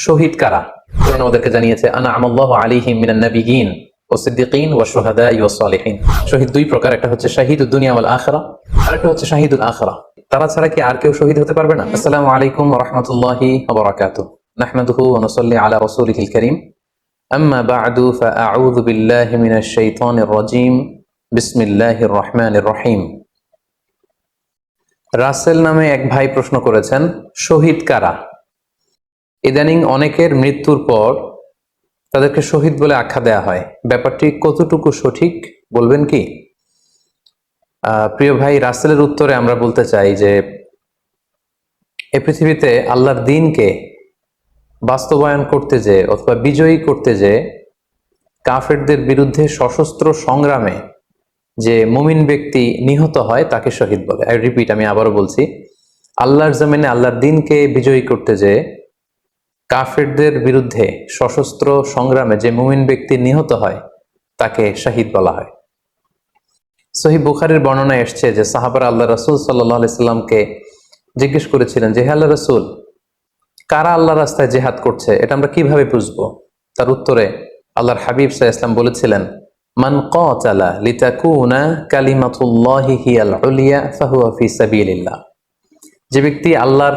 শহীদ কারা? কোরআন আমাদেরকে জানিয়েছে আনআমাল্লাহু আলাইহিম মিনান নাবিয়্যিন ওয়াস সিদ্দিকিন ওয়াশ শুহাদাই ওয়াস সালিহিন। শহীদ দুই প্রকার, একটা হচ্ছে শাহিদুদ দুনিয়া ওয়াল আখিরাহ, আর একটা হচ্ছে শাহিদুল আখিরাহ। তারা ছাড়া কি আর কেউ শহীদ হতে পারবে না? আসসালামু আলাইকুম ওয়া রাহমাতুল্লাহি ওয়া বারাকাতুহু। নাহমাদুহু ওয়া নুসাল্লি আলা রাসূলিহিল কারীম। আম্মা বা'দু ফাআউযু বিল্লাহি মিনাশ শাইতানির রাজীম। বিসমিল্লাহির রহমানির রহিম। রাসেল নামে এক ভাই প্রশ্ন করেছেন, শহীদ কারা? ইদানিং অনেকের মৃত্যুর পর তাদেরকে শহীদ বলে আখ্যা দেয়া হয়। ব্যাপারটি কতটুকু সঠিক বলবেন কি? প্রিয় ভাই, রাসেলের উত্তরে আমরা বলতে চাই যে এ পৃথিবীতে আল্লাহর দ্বীনকে বাস্তবায়ন করতে যে অথবা বিজয়ী করতে যে কাফেরদের বিরুদ্ধে সশস্ত্র সংগ্রামে যে মুমিন ব্যক্তি নিহত হয় তাকে শহীদ বলে। আই রিপিট, আমি আবারও বলছি, আল্লাহর জমিনে আল্লাহর দ্বীনকে বিজয়ী করতে যে কাফেরদের বিরুদ্ধে সশস্ত্র সংগ্রামে যে মুমিন ব্যক্তি নিহত হয় তাকে শাহিদ বলা হয়। সহিহ বুখারীর বর্ণনায় এসছে যে সাহাবারা আল্লাহ রাসূল সাল্লাল্লাহু আলাইহি সাল্লামকে জিজ্ঞেস করেছিলেন যে, হে আল্লাহ রাসূল, কারা আল্লাহ রাস্তায় জিহাদ করছে এটা আমরা কিভাবে বুঝবো? তার উত্তরে আল্লাহর হাবিব সাল্লাল্লাহু আলাইহি ওয়াসাল্লাম বলেছিলেন, মান কাতালা লিতাকুনা কালিমাতুল্লাহি হিয়াল উলিয়া ফাহুয়া ফি সাবিলিল্লাহ। যে ব্যক্তি আল্লাহর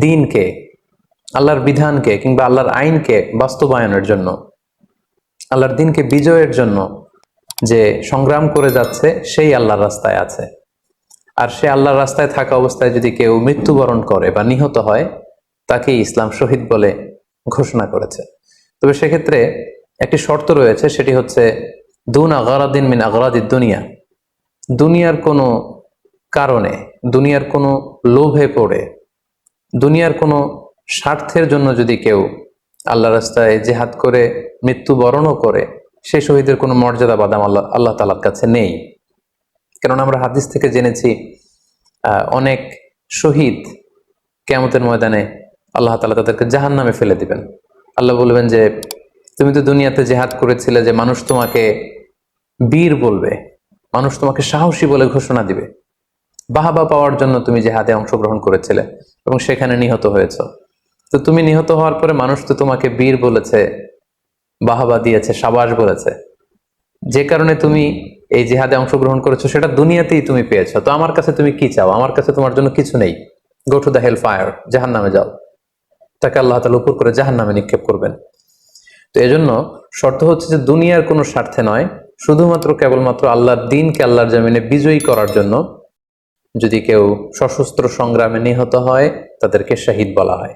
দ্বীনকে, আল্লাহর বিধানকে কিংবা আল্লাহর আইনকে বাস্তবায়নের জন্য, আল্লাহর দ্বীনকে বিজয়ের জন্য যে সংগ্রাম করে যাচ্ছে সেই আল্লাহর রাস্তায় আছে। আর সে আল্লাহর রাস্তায় থাকা অবস্থায় যদি কেউ মৃত্যুবরণ করে বা নিহত হয় তাকে ইসলাম শহীদ বলে ঘোষণা করেছে। তবে সেক্ষেত্রে একটি শর্ত রয়েছে, সেটি হচ্ছে দুনা গারাদিন মিন আগরাদিদ দুনিয়া। দুনিয়ার কোনো কারণে, দুনিয়ার কোনো লোভে পড়ে, দুনিয়ার কোনো স্বার্থের জন্য যদি কেউ আল্লাহ রাস্তায় জিহাদ করে মৃত্যুবরণও করে, সেই শহীদের কোনো মর্যাদা বাদাম আল্লাহ তাআলার কাছে নেই। কারণ আমরা হাদিস থেকে জেনেছি অনেক শহীদ কিয়ামতের ময়দানে আল্লাহ তাআলা তাদেরকে জাহান্নামে ফেলে দিবেন। আল্লাহ বলবেন যে তুমি তো দুনিয়াতে জিহাদ করেছিলে, যে মানুষ তোমাকে বীর বলবে, মানুষ তোমাকে সাহসী বলে ঘোষণা দিবে, বাহাবা পাওয়ার জন্য তুমি জিহাদে অংশগ্রহণ করেছিলে এবং সেখানে নিহত হয়েছ। তো তুমি নিহত হওয়ার পরে মানুষ তো তোমাকে বীর বলেছে, বাহাবা দিয়েছে, সাবাস বলেছে, যে কারণে তুমি এই জিহাদে অংশগ্রহণ করেছো সেটা দুনিয়াতেই তুমি পেয়েছো। তো আমার কাছে তুমি কি চাও? আমার কাছে তোমার জন্য কিছু নেই। Go to the hell fire, জাহান্নামে যাও। তাকে আল্লাহ তাআলা উপর করে জাহান্নামে নিক্ষেপ করবেন। তো এজন্য শর্ত হচ্ছে যে দুনিয়ার কোনো স্বার্থে নয়, শুধুমাত্র কেবলমাত্র আল্লাহর দ্বীনকে আল্লাহর জমিনে বিজয়ী করার জন্য যদি কেউ সশস্ত্র সংগ্রামে নিহত হয় তাদেরকে শহীদ বলা হয়।